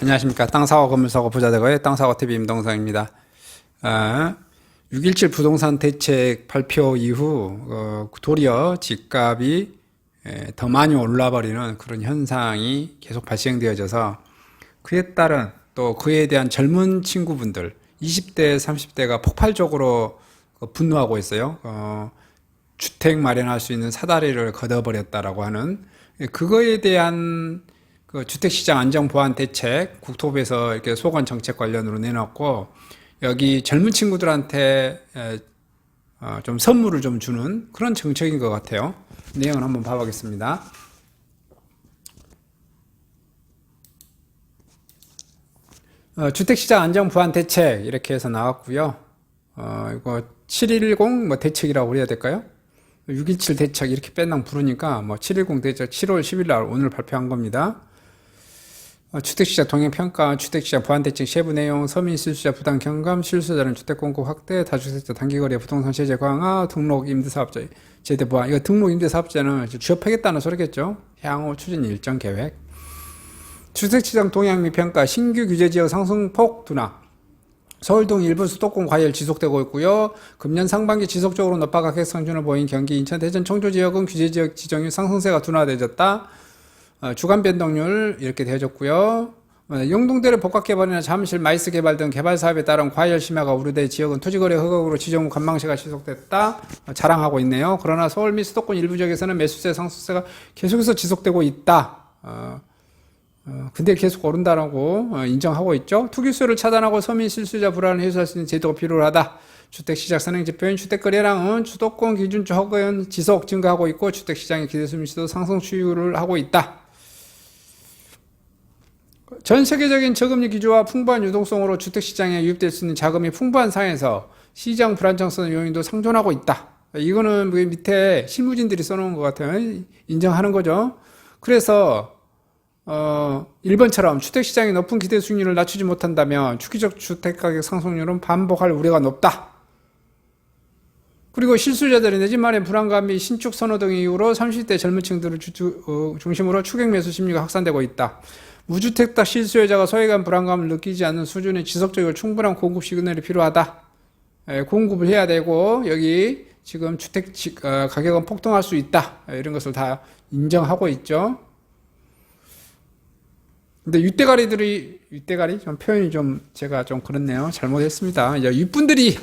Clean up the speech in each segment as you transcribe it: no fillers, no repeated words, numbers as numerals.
안녕하십니까. 땅사고 건물사고 부자되고의 땅사고TV 임동성입니다. 6.17 부동산 대책 발표 이후 도리어 집값이 더 많이 올라버리는 그런 현상이 계속 발생되어져서 그에 따른 또 그에 대한 젊은 친구분들 20대 30대가 폭발적으로 분노하고 있어요. 주택 마련할 수 있는 사다리를 걷어버렸다라고 하는 그거에 대한 그 주택시장 안정보완 대책 국토부에서 이렇게 소관 정책 관련으로 내놨고 여기 젊은 친구들한테 좀 선물을 좀 주는 그런 정책인 것 같아요. 내용을 한번 봐보겠습니다. 주택시장 안정보완 대책 이렇게 해서 나왔고요. 이거 710 뭐 대책이라고 해야 될까요? 6.17 대책 이렇게 뺀당 부르니까 뭐 710 대책 7월 10일 날 오늘 발표한 겁니다. 주택시장 동행평가, 주택시장 보완대책 세부 내용, 서민 실수자 부담 경감, 실수자는 주택 공급 확대, 다주택자 단기거래 부동산 세제 강화, 등록 임대사업자 제대 보완. 이거 등록 임대사업자는 취업하겠다는 소리겠죠. 향후 추진 일정 계획. 주택시장 동향 및 평가, 신규 규제지역 상승폭 둔화. 서울등 일부 수도권 과열 지속되고 있고요. 금년 상반기 지속적으로 높아가 객상준을 보인 경기, 인천, 대전, 청주 지역은 규제지역 지정률 상승세가 둔화되졌다. 주간 변동률 이렇게 되어졌고요. 영동대로 복합개발이나 잠실, 마이스 개발 등 개발 사업에 따른 과열 심화가 우려돼 지역은 토지거래 허가으로 지정 후 관망세가 지속됐다 자랑하고 있네요. 그러나 서울 및 수도권 일부 지역에서는 매수세 상승세가 계속해서 지속되고 있다. 근데 계속 오른다라고 인정하고 있죠. 투기수요를 차단하고 서민 실수자 불안을 해소할 수 있는 제도가 필요하다. 주택시장 선행지표인 주택거래량은 수도권 기준 허가연 지속 증가하고 있고 주택시장의 기대수미시도 상승 추이를 하고 있다. 전 세계적인 저금리 기조와 풍부한 유동성으로 주택시장에 유입될 수 있는 자금이 풍부한 상황에서 시장 불안정성 요인도 상존하고 있다. 이거는 밑에 실무진들이 써놓은 것 같아요. 인정하는 거죠. 그래서 일본처럼 주택시장의 높은 기대 수익률을 낮추지 못한다면 주기적 주택가격 상승률은 반복할 우려가 높다. 그리고 실수자들이 내 집 마련 불안감 및 신축 선호 등의 이유로 30대 젊은 층들을 중심으로 추격 매수 심리가 확산되고 있다. 무주택자 실수요자가 소외감 불안감을 느끼지 않는 수준의 지속적이고 충분한 공급 시그널이 필요하다. 공급을 해야 되고 여기 지금 주택 가격은 폭등할 수 있다. 이런 것을 다 인정하고 있죠. 근데 윗대가리 좀 표현이 좀 제가 좀 그렇네요. 잘못했습니다. 이제 윗분들이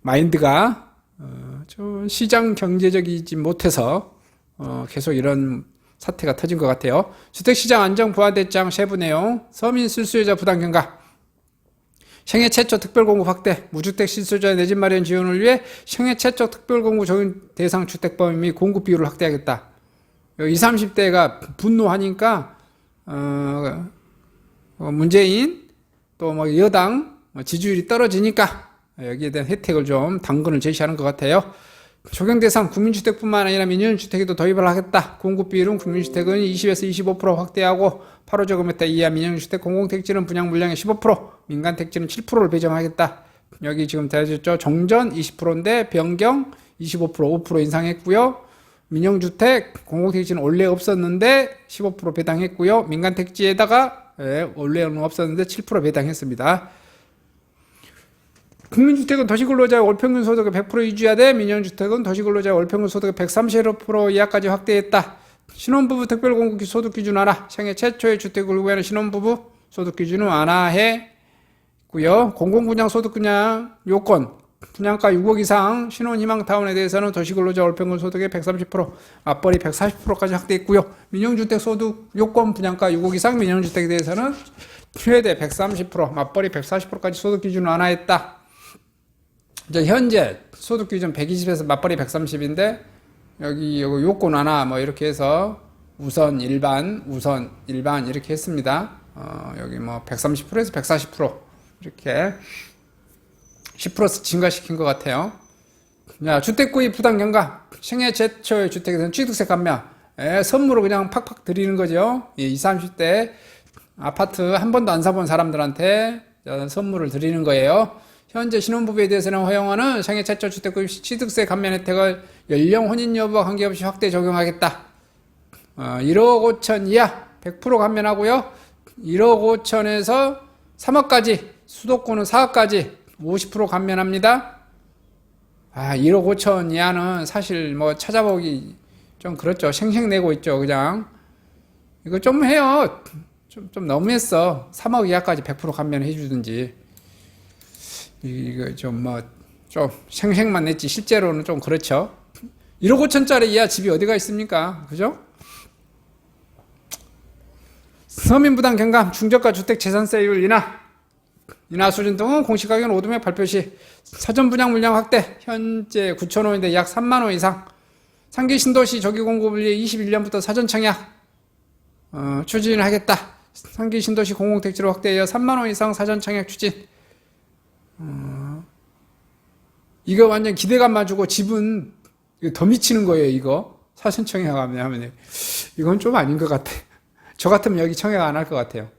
마인드가 좀 시장 경제적이지 못해서 계속 이런 사태가 터진 것 같아요. 주택시장 안정 부활대장 세부 내용, 서민 실수요자 부담 경감, 생애 최초 특별공급 확대, 무주택 실수요자의 내 집 마련 지원을 위해 생애 최초 특별공급 적용 대상 주택 범위 및 공급 비율을 확대하겠다. 20, 30대가 분노하니까 문재인 또 뭐 여당 지지율이 떨어지니까 여기에 대한 혜택을 좀 당근을 제시하는 것 같아요. 적용 대상 국민주택뿐만 아니라 민영주택에도 도입을 하겠다. 공급 비율은 국민주택은 20에서 25% 확대하고 8호 이하 민영주택 공공택지는 분양 물량의 15%, 민간택지는 7%를 배정하겠다. 여기 지금 되어졌죠. 종전 20%인데 변경 25%, 5% 인상했고요. 민영주택 공공택지는 원래 없었는데 15% 배당했고요. 민간택지에다가 원래는 없었는데 7% 배당했습니다. 국민주택은 도시근로자의 월평균 소득의 100% 유지하되 민영주택은 도시근로자의 월평균 소득의 130% 이하까지 확대했다. 신혼부부 특별공급 소득 기준 완화, 생애 최초의 주택을 구매하는 신혼부부 소득 기준은 완화했고요. 공공분양 소득 분양 요건, 분양가 6억 이상 신혼희망타운에 대해서는 도시근로자 월평균 소득의 130%, 맞벌이 140%까지 확대했고요. 민영주택 소득 요건 분양가 6억 이상 민영주택에 대해서는 최대 130%, 맞벌이 140%까지 소득 기준을 완화했다. 이제 현재 소득 기준 120에서 맞벌이 130인데 여기 요건 완화 뭐 이렇게 해서 우선 일반 이렇게 했습니다. 여기 뭐 130%에서 140% 이렇게 10% 증가시킨 것 같아요. 자, 주택 구입 부담 경감, 생애 최초의 주택에서는 취득세 감면, 선물을 그냥 팍팍 드리는 거죠. 20, 30대 아파트 한 번도 안 사본 사람들한테 선물을 드리는 거예요. 현재 신혼부부에 대해서는 허용하는 생애 최초 주택 구입 취득세 감면 혜택을 연령, 혼인 여부와 관계없이 확대 적용하겠다. 1억 5천 이하 100% 감면하고요. 1억 5천에서 3억까지, 수도권은 4억까지 50% 감면합니다. 1억 5천 이하는 사실 뭐 찾아보기 좀 그렇죠. 생색내고 있죠. 그냥 이거 좀 해요. 좀 너무했어. 3억 이하까지 100% 감면해 주든지. 이거 좀 생색만 냈지 실제로는 좀 그렇죠. 1억 5천짜리 이하 집이 어디가 있습니까? 그죠? 서민부담 경감, 중저가 주택 재산세율 인하 수준 등은 공시가격 노동의 발표 시 사전 분양 물량 확대, 현재 9,000호인데 약 3만 호 이상. 상기 신도시 조기 공급을 위해 21년부터 사전 청약 추진하겠다. 상기 신도시 공공택지로 확대하여 3만 호 이상 사전 청약 추진. 이거 완전 기대감만 주고 집은 더 미치는 거예요. 이거 사전 청약 하면 이건 좀 아닌 것 같아. 저 같으면 여기 청약 안 할 것 같아요.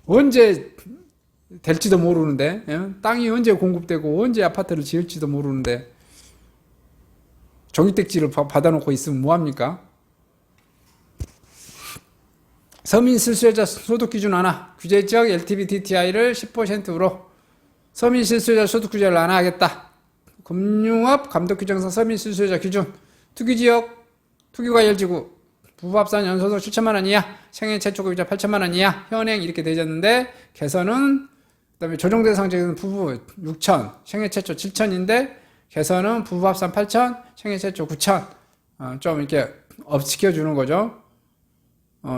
언제 될지도 모르는데, 땅이 언제 공급되고 언제 아파트를 지을지도 모르는데 종이택지를 받아놓고 있으면 뭐합니까? 서민 실수요자 소득 기준 완화, 규제지역 LTV DTI를 10%로 서민 실수요자 소득 규제를 완화하겠다. 금융업 감독 규정상 서민 실수요자 기준, 투기지역, 투기과열지구, 부부합산 연소득 7천만 원 이하, 생애 최초 급여자 8천만 원 이하, 현행 이렇게 되졌는데 개선은 그다음에 조정 대상 지역은 부부 6천, 생애 최초 7천인데 개선은 부부 합산 8천, 생애 최초 9천. 좀 이렇게 업시켜 주는 거죠.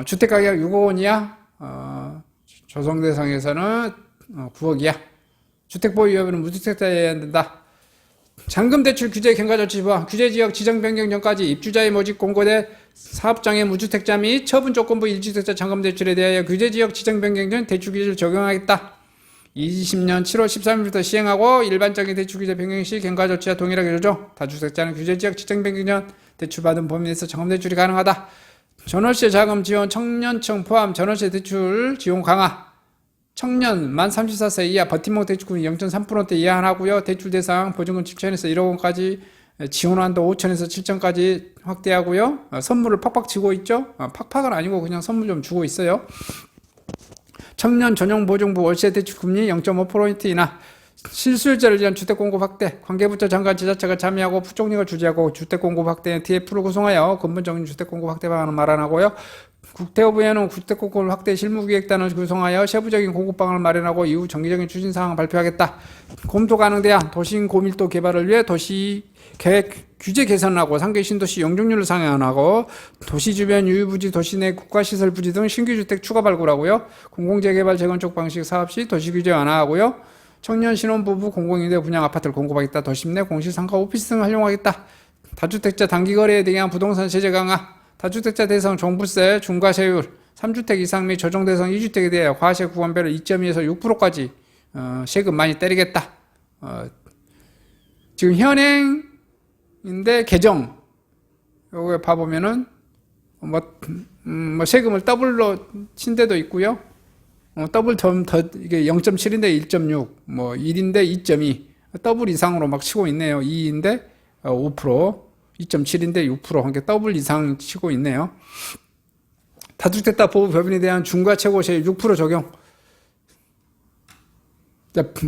주택 가격 6억 원 이하, 조정 대상에서는 9억 이하. 주택 보유 여부는 무주택자여야 된다. 잔금 대출 규제 경과 조치 법, 규제 지역 지정 변경 전까지 입주자의 모집 공고대 사업장의 무주택자 및 처분 조건부 1주택자 잔금 대출에 대하여 규제 지역 지정 변경 전 대출 규제를 적용하겠다. 20년 7월 13일부터 시행하고 일반적인 대출 규제 변경 시 경과 조치와 동일하게 조정. 다주택자는 규제 지역 지정 변경 전 대출받은 범위 내에서 잔금 대출이 가능하다. 전월세 자금 지원 청년층 포함 전월세 대출 지원 강화. 청년 만 34세 이하 버팀목 대출금리 0.3%대 이하 하고요. 대출 대상 보증금 7천에서 1억 원까지, 지원 한도 5천에서 7천까지 확대하고요. 선물을 팍팍 주고 있죠. 팍팍은 아니고 그냥 선물 좀 주고 있어요. 청년 전용 보증부 월세 대출 금리 0.5% 인하. 실수요자를 위한 주택 공급 확대. 관계부처 장관 지자체가 참여하고 부총리가 주재하고 주택 공급 확대 TF를 구성하여 근본적인 주택 공급 확대 방안을 마련하고요. 국토부에는 주택 공급 확대 실무기획단을 구성하여 세부적인 공급 방안을 마련하고 이후 정기적인 추진 사항을 발표하겠다. 검토 가능대한 도심 고밀도 개발을 위해 도시 계획 규제 개선하고 상계 신도시 용적률을 상향하고 도시 주변 유휴부지, 도시 내 국가시설 부지 등 신규 주택 추가 발굴하고요. 공공재개발 재건축 방식 사업 시 도시 규제 완화하고요. 청년 신혼부부 공공임대 분양 아파트를 공급하겠다. 도심 내 공실상가 오피스 등을 활용하겠다. 다주택자 단기거래에 대한 부동산 세제 강화. 다주택자 대상 종부세 중과세율 3주택 이상 및 조정 대상 2주택에 대해 과세 구간별로 2.2에서 6%까지 세금 많이 때리겠다. 지금 현행인데 개정 요거 봐보면은 뭐 세금을 더블로 친 데도 있고요. 더블 더 이게 0.7인데 1.6, 뭐 1인데 2.2, 더블 이상으로 막 치고 있네요. 2인데 5%, 2.7인데 6%, 한 게 더블 이상 치고 있네요. 다주택자 보호 법인에 대한 중과 최고세율 6% 적용.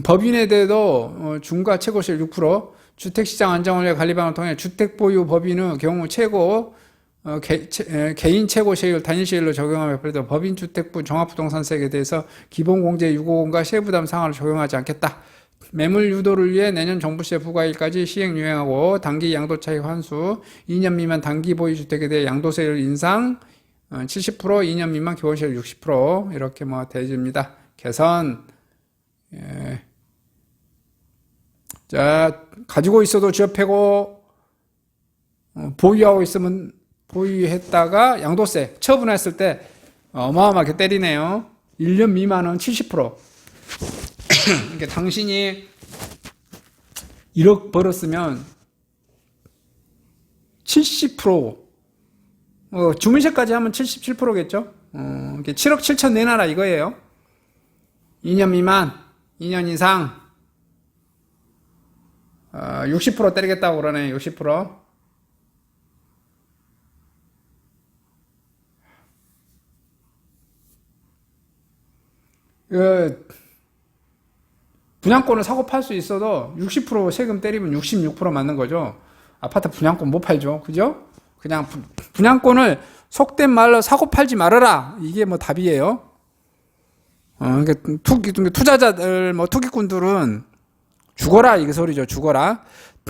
법인에 대해도 중과 최고세율 6%, 주택시장 안정원리 관리방을 통해 주택보유 법인의 경우 최고 개인 최고세율 단일세율로 적용하며 법인 주택부 종합부동산세에 대해서 기본공제 유고금과 세부담 상한을 적용하지 않겠다. 매물 유도를 위해 내년 종부세 부과일까지 시행 유행하고 단기 양도차익 환수 2년 미만 단기 보유주택에 대해 양도세율 인상 70%, 2년 미만 기본세율 60% 이렇게 뭐 되집니다. 개선. 자, 가지고 있어도 지역패고 보유하고 있으면 보유했다가 양도세 처분했을 때 어마어마하게 때리네요. 1년 미만은 70%. 그러니까 당신이 1억 벌었으면 70%, 주문세까지 하면 77%겠죠. 7억 7천 내놔라 이거예요. 2년 미만, 2년 이상 60% 때리겠다고 그러네. 60%. 그 분양권을 사고 팔 수 있어도 60% 세금 때리면 66% 맞는 거죠. 아파트 분양권 못 팔죠. 그죠? 그냥 분양권을 속된 말로 사고 팔지 말아라. 이게 뭐 답이에요. 그러니까 투자자들, 뭐 투기꾼들은 죽어라. 이게 소리죠. 죽어라.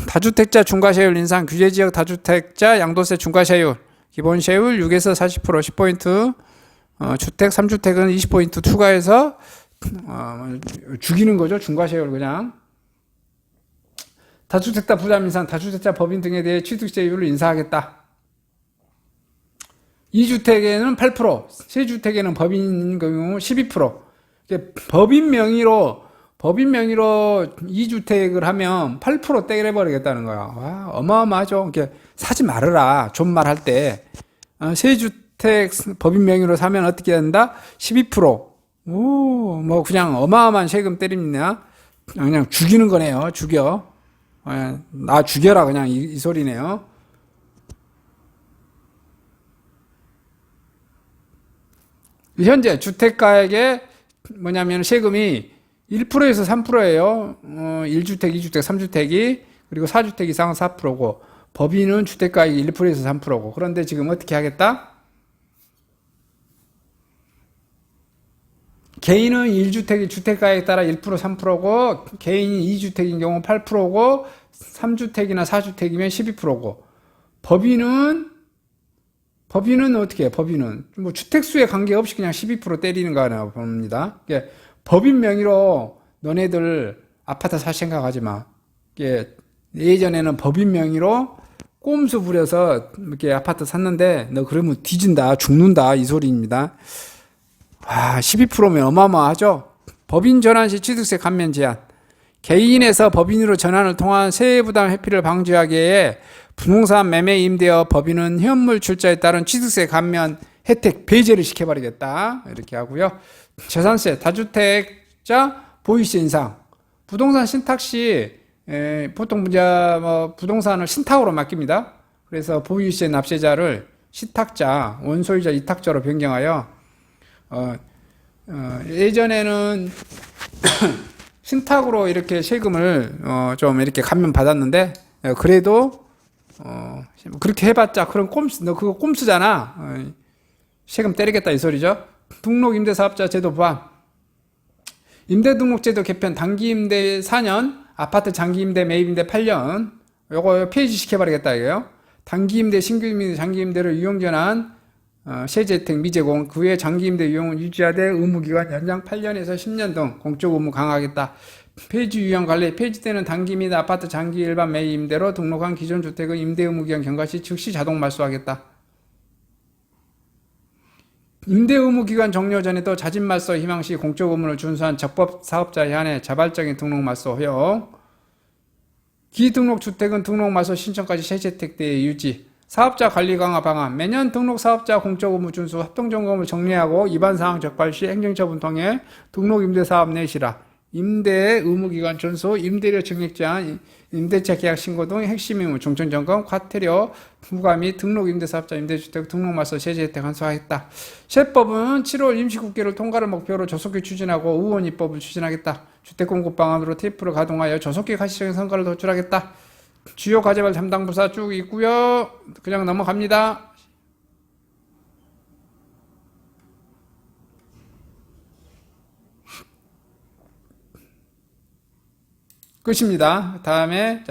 다주택자 중과세율 인상, 규제지역 다주택자 양도세 중과세율, 기본세율 6에서 40%, 10포인트, 주택, 3주택은 20포인트 추가해서, 죽이는 거죠. 중과세율 그냥. 다주택자 부담 인상, 다주택자 법인 등에 대해 취득세율을 인상하겠다. 2주택에는 8%, 3주택에는 법인 경우 12%. 법인 명의로 2주택을 하면 8% 떼려버리겠다는 거야. 와, 어마어마하죠. 이렇게 사지 말아라. 존말할 때. 3주택 법인 명의로 사면 어떻게 된다? 12%. 오, 뭐 그냥 어마어마한 세금 때립니다. 그냥 죽이는 거네요. 죽여. 나 죽여라. 그냥 이 소리네요. 현재 주택가액에 뭐냐면 세금이 1%에서 3%예요. 1주택, 2주택, 3주택이, 그리고 4주택 이상은 4%고, 법인은 주택가액이 1%에서 3%고, 그런데 지금 어떻게 하겠다? 개인은 1주택이 주택가액에 따라 1%, 3%고, 개인이 2주택인 경우 8%고, 3주택이나 4주택이면 12%고, 법인은 어떻게 해요? 법인은 뭐 주택수에 관계없이 그냥 12% 때리는 거 하나 봅니다. 법인 명의로 너네들 아파트 살 생각하지 마. 예전에는 법인 명의로 꼼수 부려서 이렇게 아파트 샀는데 너 그러면 뒤진다, 죽는다 이 소리입니다. 와, 12%면 어마어마하죠. 법인 전환 시 취득세 감면 제한. 개인에서 법인으로 전환을 통한 세부담 회피를 방지하기 위해 부동산 매매 임대업 법인은 현물 출자에 따른 취득세 감면 혜택 배제를 시켜버리겠다. 이렇게 하고요. 재산세, 다주택자 보유세 인상. 부동산 신탁 시 보통 부동산을 신탁으로 맡깁니다. 그래서 보유세 납세자를 신탁자, 원소유자, 이탁자로 변경하여 예전에는 신탁으로 이렇게 세금을 좀 이렇게 감면 받았는데 그래도 그렇게 해봤자 너 그거 꼼수잖아. 세금 때리겠다 이 소리죠. 등록임대사업자 제도 포함. 임대등록제도 개편, 단기임대 4년, 아파트 장기임대, 매입임대 8년. 요거 폐지 시켜버리겠다 이거요. 단기임대, 신규임대, 장기임대를 유용전환, 세제 혜택 미제공, 그 외 장기임대 유용은 유지하되 의무기간 연장 8년에서 10년 등 공적 의무 강화하겠다. 폐지 유형 관리, 폐지되는 단기 및 아파트 장기 일반 매입임대로 등록한 기존 주택의 임대 의무기간 경과 시 즉시 자동 말소하겠다. 임대 의무기간 종료 전에도 자진 말소 희망 시 공적 의무를 준수한 적법 사업자에 한해 자발적인 등록 말소 허용. 기등록 주택은 등록 말소 신청까지 세제 혜택 대에 유지. 사업자 관리 강화 방안. 매년 등록 사업자 공적 의무 준수 합동점검을 정리하고 위반사항 적발 시 행정처분 통해 등록 임대사업 내시라. 임대 의무기간 준수, 임대료 증액 제한, 임대차 계약 신고 등 핵심 의무, 중점점검, 과태료 부과 및 등록 임대사업자 임대주택 등록 말소 세제 혜택 환수하겠다. 세법은 7월 임시국회를 통과를 목표로 조속히 추진하고 의원 입법을 추진하겠다. 주택공급 방안으로 TF를 가동하여 조속히 가시적인 성과를 도출하겠다. 주요 과제별 담당 부서 쭉 있고요. 그냥 넘어갑니다. 끝입니다. 다음에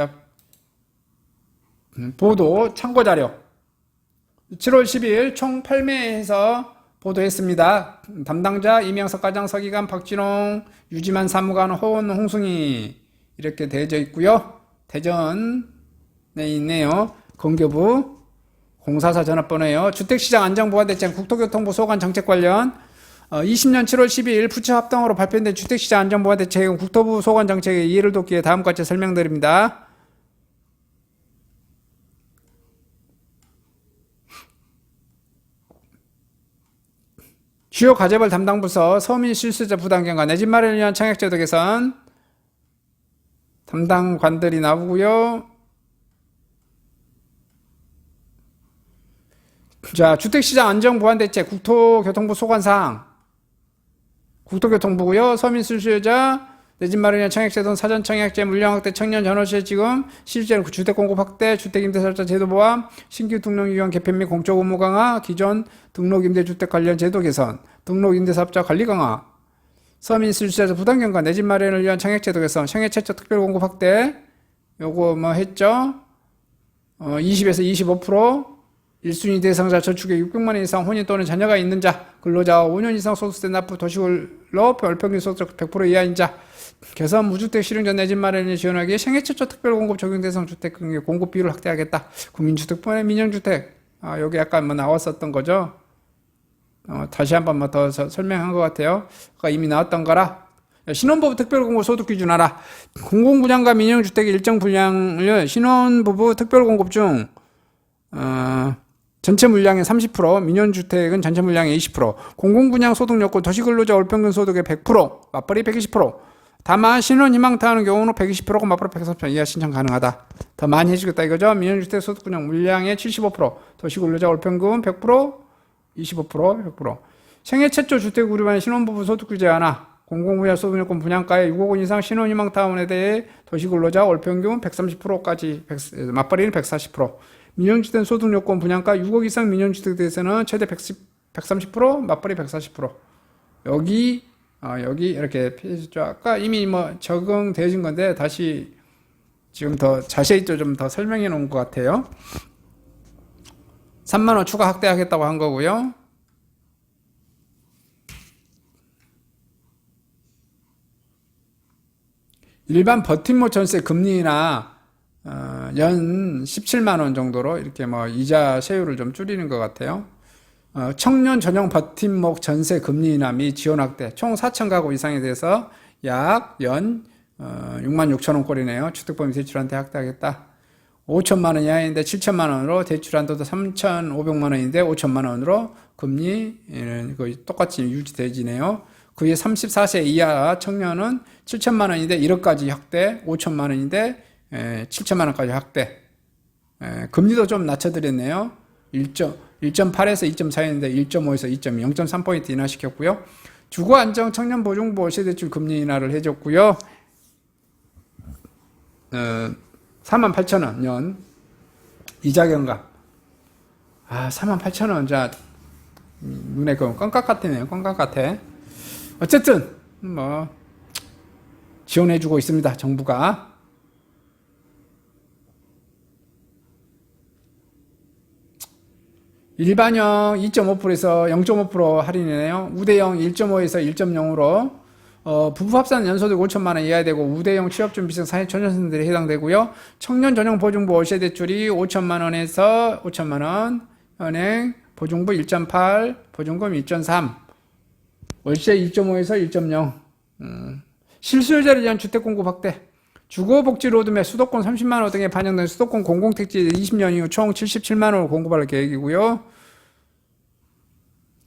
보도 참고자료 7월 10일 총 8매에서 보도했습니다. 담당자 이명석 과장, 서기관 박진홍, 유지만 사무관, 호원 홍승희 이렇게 되어져 있고요. 대전에 있네요. 건교부 공사사 전화번호예요. 주택시장 안정보완대책 국토교통부 소관 정책 관련 20년 7월 12일 부처 합동으로 발표된 주택시장 안정보완대책은 국토부 소관 정책의 이해를 돕기 위해 다음과 같이 설명드립니다. 주요 과제별 담당 부서 서민 실수자 부담 경과, 내 집 마련을 위한 청약제도 개선 담당관들이 나오고요. 자, 주택시장 안정보완대책 국토교통부 소관사항 국토교통부고요. 서민 수수자 내 집 마련이나 청약제도는 사전 청약제, 물량 확대, 청년 전월세 지금, 실제로 주택 공급 확대, 주택임대사업자 제도 보완, 신규 등록기관 개편 및 공적 업무 강화, 기존 등록임대주택 관련 제도 개선, 등록임대사업자 관리 강화, 서민 수수자 부담 경과, 내 집 마련을 위한 청약제도 개선, 청약 최초 특별 공급 확대, 요거 뭐 했죠? 20에서 25%, 1순위 대상자 저축액 600만 원 이상 혼인 또는 자녀가 있는 자, 근로자 5년 이상 소득세 납부 도시근로 월평균 소득 100% 이하인 자, 개선 무주택 실용자 내 집 마련을 지원하기 위해 생애 최초 특별 공급 적용 대상 주택 공급 비율을 확대하겠다. 국민주택뿐만 민영주택. 여기 약간 뭐 나왔었던 거죠. 다시 한 번 더 설명한 것 같아요. 아까 이미 나왔던 거라. 신혼부부 특별공급 소득 기준 알아. 공공분양과 민영주택의 일정 분량을 신혼부부 특별공급 중 전체 물량의 30%, 민영주택은 전체 물량의 20%, 공공분양 소득 요건 도시근로자 월평균 소득의 100%, 맞벌이 120%. 다만 신혼희망타하는 경우는 120%가 맞벌이 140% 이하 신청 가능하다. 더 많이 해주겠다 이거죠. 민영주택 소득 분양 물량의 75%, 도시근로자 월평균 100%, 25%, 100%. 생애 최초 주택 구입한 신혼부부 소득 규제 하나. 공공분야 소득요건 분양가의 6억 원 이상 신혼희망타운에 대해 도시근로자 월평균 130%까지 맞벌이는 140%. 민영주택 소득요건 분양가 6억 이상 민영주택에 대해서는 최대 130%, 맞벌이 140%. 여기 이렇게 피해주죠. 아까 이미 뭐 적용되어진 건데 다시 지금 더 자세히 좀 더 설명해 놓은 것 같아요. 3만원 추가 확대하겠다고 한 거고요. 일반 버팀목 전세 금리나 연 17만원 정도로 이렇게 뭐 이자 세율을 좀 줄이는 것 같아요. 청년 전용 버팀목 전세 금리나 미 지원 확대 총 4천 가구 이상에 대해서 약 연 6만 6천 원꼴이네요. 주택법인 대출한테 확대하겠다. 5천만 원 이하인데 7천만 원으로 대출 한도도 3,500만 원인데 5천만 원으로 금리는 거의 똑같이 유지되지네요. 그에 34세 이하 청년은 7천만 원인데 1억까지 확대, 5천만 원인데 7천만 원까지 확대. 금리도 좀 낮춰드렸네요. 1.8에서 2.4였는데 1.5에서 2.2, 0.3포인트 인하시켰고요. 주거안정 청년보증부 월세대출 금리 인하를 해줬고요. 48,000원 연 이자 경감. 48,000원 자 눈에 그 껌깍 같네요. 껌깍 같아. 어쨌든 뭐 지원해주고 있습니다. 정부가. 일반형 2.5%에서 0.5% 할인이네요. 우대형 1.5에서 1.0으로 부부 합산 연소득 5천만 원 이하야 되고 우대형 취업준비생 사회초년생들이 해당되고요. 청년 전용 보증부 월세 대출이 5천만 원에서 5천만 원, 은행 보증부 1.8, 보증금 1.3, 월세 2.5에서 1.0. 실수요자를 위한 주택 공급 확대. 주거복지 로드맵 수도권 30만 원 등에 반영된 수도권 공공택지 20년 이후 총 77만 원을 공급할 계획이고요.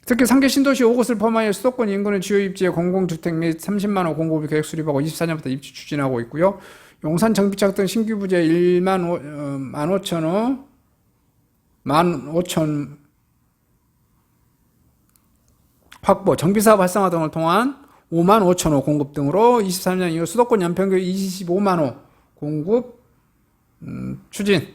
특히 3개 신도시 5곳을 포함하여 수도권 인근의 주요 입지에 공공주택 및 30만 원 공급을 계획 수립하고 24년부터 입주 추진하고 있고요. 용산 정비착 등 신규 부재 15,000호, 15,000 확보, 정비사업 활성화 등을 통한 55,000호 공급 등으로 23년 이후 수도권 연평균 25만호 공급 추진.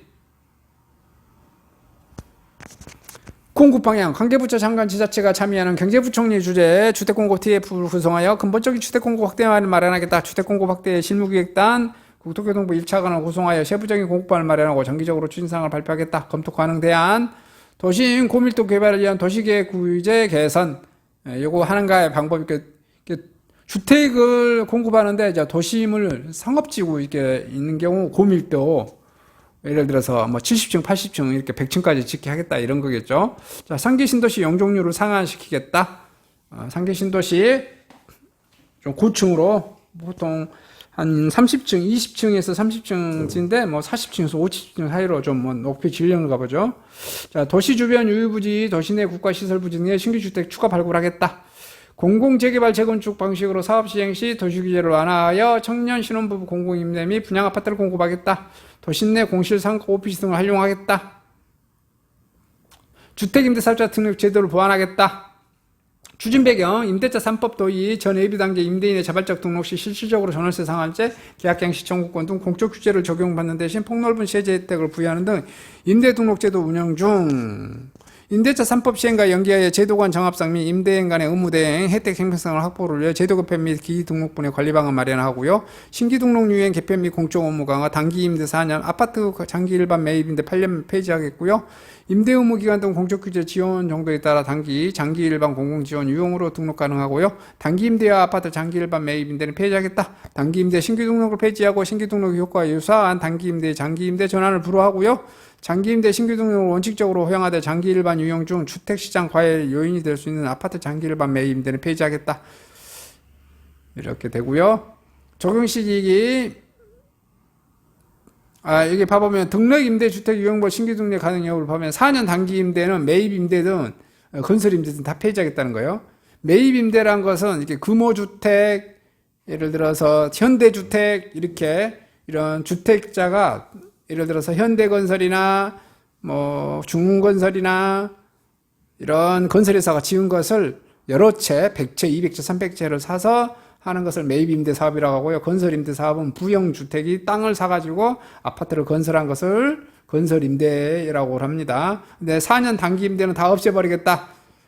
공급 방향, 관계부처 장관 지자체가 참여하는 경제부총리 주재 주택공급 TF를 구성하여 근본적인 주택공급 확대안을 마련하겠다. 주택공급 확대의 실무기획단, 국토교통부 1차관을 구성하여 세부적인 공급안을 마련하고 정기적으로 추진사항을 발표하겠다. 검토 가능 대안, 도시인 고밀도 개발을 위한 도시계획 구제 개선. 요거 하는가의 방법이 주택을 공급하는데 이제 도심을 상업지구 이렇게 있는 경우 고밀도 예를 들어서 뭐 70층, 80층 이렇게 100층까지 짓게 하겠다 이런 거겠죠. 자, 상계 신도시 용적률을 상한시키겠다. 상계 신도시 좀 고층으로 보통 한 30층, 20층에서 30층인데 뭐 40층에서 50층 사이로 좀 뭐 높이 질량을 가보죠. 자, 도시 주변 유휴부지, 도시 내 국가시설부지 등의 신규 주택 추가 발굴하겠다. 공공재개발 재건축 방식으로 사업 시행 시 도시규제를 완화하여 청년 신혼부부 공공임대 및 분양 아파트를 공급하겠다. 도시 내 공실 상가 오피스 등을 활용하겠다. 주택임대사업자 등록 제도를 보완하겠다. 추진 배경, 임대차 3법 도입, 전 예비 단계 임대인의 자발적 등록 시 실질적으로 전월세 상한제, 계약갱시 청구권 등 공적 규제를 적용받는 대신 폭넓은 세제 혜택을 부여하는 등 임대등록제도 운영 중. 임대차 3법 시행과 연계하여 제도관 정합상 및 임대인 간의 의무 대행, 혜택 형평성을 확보를 위해 제도 개편 및 기등록분의 관리 방안 마련하고요. 신규 등록 유행 개편 및 공적 업무 강화, 단기 임대 4년, 아파트 장기 일반 매입 임대 8년 폐지하겠고요. 임대 의무 기간 등 공적 규제 지원 정도에 따라 단기, 장기 일반 공공 지원 유형으로 등록 가능하고요. 단기 임대와 아파트 장기 일반 매입 임대는 폐지하겠다. 단기 임대 신규 등록을 폐지하고 신규 등록 효과와 유사한 단기 임대, 장기 임대 전환을 불허하고요. 장기 임대 신규 등록을 원칙적으로 허용하되 장기 일반 유형 중 주택시장 과열 요인이 될 수 있는 아파트 장기 일반 매입 임대는 폐지하겠다. 이렇게 되고요. 적용 시기이 여기 봐보면 등록 임대 주택 유형별 신규 등록 가능 여부를 보면 4년 단기 임대는 매입 임대든 건설 임대든 다 폐지하겠다는 거예요. 매입 임대란 것은 이렇게 금호주택, 예를 들어서 현대주택 이렇게 이런 주택자가 예를 들어서 현대건설이나 뭐 중흥건설이나 이런 건설회사가 지은 것을 여러 채, 100채, 200채, 300채를 사서 하는 것을 매입 임대 사업이라고 하고요. 건설 임대 사업은 부영 주택이 땅을 사가지고 아파트를 건설한 것을 건설 임대라고 합니다. 근데 4년 단기 임대는 다 없애버리겠다.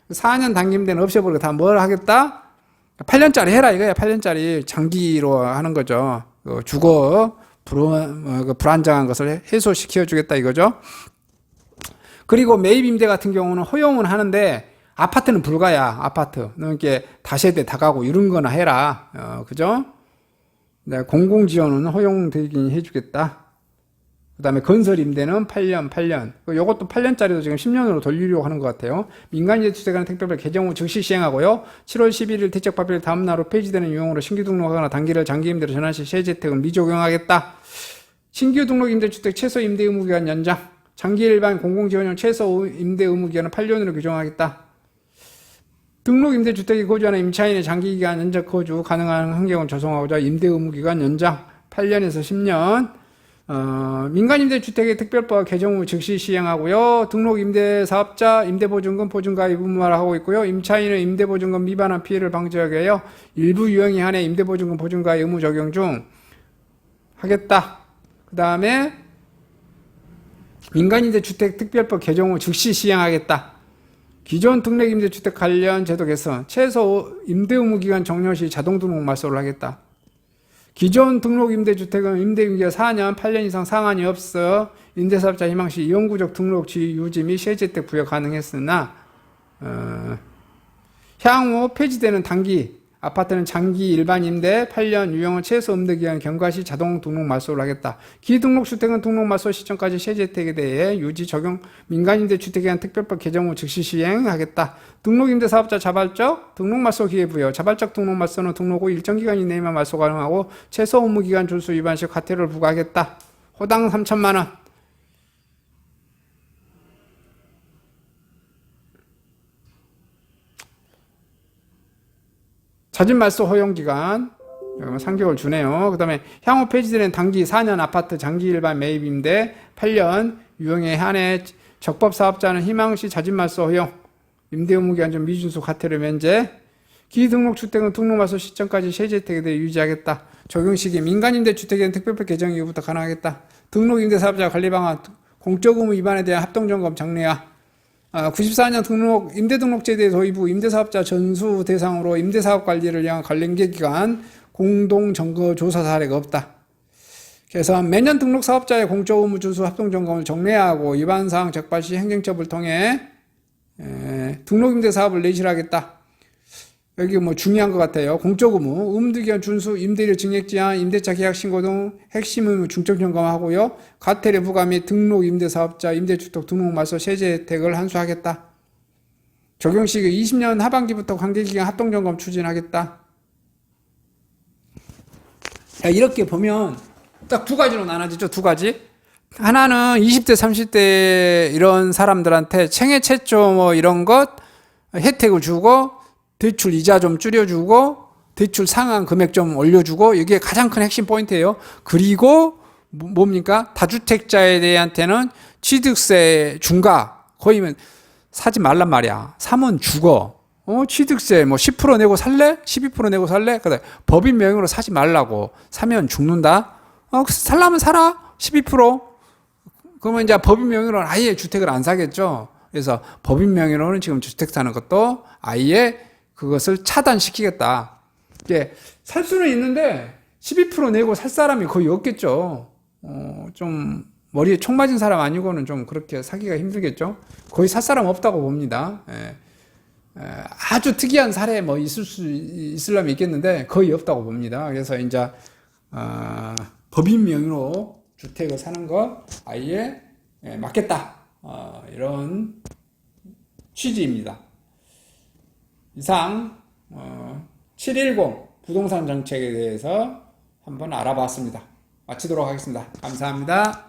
4년 단기 임대는 없애버리고 다 뭘 하겠다? 8년짜리 해라 이거야. 8년짜리 장기로 하는 거죠. 주거 불안정한 것을 해소시켜 주겠다 이거죠. 그리고 매입 임대 같은 경우는 허용은 하는데 아파트는 불가야. 아파트 이렇게 다세대 다가구 이런 거나 해라. 그죠? 네, 공공지원은 허용되긴 해주겠다. 그 다음에 건설 임대는 8년. 요것도 8년짜리도 지금 10년으로 돌리려고 하는 것 같아요. 민간임대주택은 택배별 개정 후 즉시 시행하고요. 7월 11일 대책 발표일 다음 날 후 폐지되는 유형으로 신규 등록하거나 단기를 장기 임대로 전환 시 세제 혜택을 미적용하겠다. 신규 등록 임대주택 최소 임대 의무 기간 연장. 장기 일반 공공지원용 최소 임대 의무 기간은 8년으로 규정하겠다. 등록 임대주택에 거주하는 임차인의 장기기간 연장 거주 가능한 환경을 조성하고자 임대 의무 기간 연장 8년에서 10년. 민간임대주택의 특별법 개정 후 즉시 시행하고요. 등록 임대사업자 임대보증금 보증가입 의무화를 하고 있고요. 임차인은 임대보증금 위반한 피해를 방지하기 위하여 일부 유형에 한해 임대보증금 보증가입 의무 적용 중 하겠다. 그 다음에 민간임대주택 특별법 개정 후 즉시 시행하겠다. 기존 등록임대주택 관련 제도 개선, 최소 임대의무기간 종료 시 자동등록 말소를 하겠다. 기존 등록임대주택은 임대임기가 4년, 8년 이상 상한이 없어 임대사업자 희망시 영구적 등록 지위 유지 및 세제 혜택 부여 가능했으나 향후 폐지되는 단기 아파트는 장기 일반 임대 8년 유형은 최소 임대기간 경과 시 자동 등록 말소를 하겠다. 기등록주택은 등록 말소 시점까지 세제 혜택에 대해 유지 적용 민간임대주택에 대한 특별법 개정 후 즉시 시행하겠다. 등록임대사업자 자발적 등록 말소 기회 부여. 자발적 등록 말소는 등록 후 일정 기간 이내에만 말소 가능하고 최소 의무기간 준수 위반 시 과태료를 부과하겠다. 호당 3천만 원. 자진말소 허용기간 3개월 주네요. 그 다음에 향후 폐지되는 단기 4년 아파트 장기 일반 매입임대 8년 유형에 한해 적법사업자는 희망시 자진말소 허용 임대의무기간 중 미준수 과태료 면제. 기등록주택은 등록말소 시점까지 세제 혜택에 대해 유지하겠다. 적용시기 민간임대주택에는 특별법 개정 이후부터 가능하겠다. 등록임대사업자 관리방안 공적의무 위반에 대한 합동점검 장려화. 94년 등록 임대등록제도의 도입 후 임대사업자 전수 대상으로 임대사업 관리를 위한 관련기관 공동점거조사 사례가 없다. 그래서 매년 등록 사업자의 공적 의무 준수 합동점검을 정례하고 위반사항 적발 시 행정처분을 통해 등록임대사업을 내실하겠다. 여기 뭐 중요한 것 같아요. 공적 의무, 임대기간 준수, 임대료 증액 제한, 임대차 계약 신고 등 핵심 의무 중점 점검하고요. 과태료 부과 및 등록 임대사업자, 임대주택 등록 말소 세제 혜택을 환수하겠다. 적용 시기 20년 하반기부터 관계기관 합동점검 추진하겠다. 이렇게 보면 딱 두 가지로 나눠지죠. 두 가지. 하나는 20대, 30대 이런 사람들한테 생애 최초 뭐 이런 것 혜택을 주고 대출 이자 좀 줄여주고 대출 상한 금액 좀 올려주고 이게 가장 큰 핵심 포인트예요. 그리고 뭡니까? 다주택자에 대한테는 취득세 중과 거의 사지 말란 말이야. 사면 죽어. 취득세 뭐 10% 내고 살래? 12% 내고 살래? 그래. 법인 명의로 사지 말라고. 사면 죽는다? 살라면 살아? 12%? 그러면 이제 법인 명의로는 아예 주택을 안 사겠죠? 그래서 법인 명의로는 지금 주택 사는 것도 아예 그것을 차단시키겠다. 이게 살 수는 있는데 12% 내고 살 사람이 거의 없겠죠. 좀 머리에 총 맞은 사람 아니고는 좀 그렇게 사기가 힘들겠죠. 거의 살 사람 없다고 봅니다. 아주 특이한 사례 뭐 있으려면 있겠는데 거의 없다고 봅니다. 그래서 이제 법인 명의로 주택을 사는 거 아예 막겠다. 이런 취지입니다. 이상 710 부동산 정책에 대해서 한번 알아봤습니다. 마치도록 하겠습니다. 감사합니다.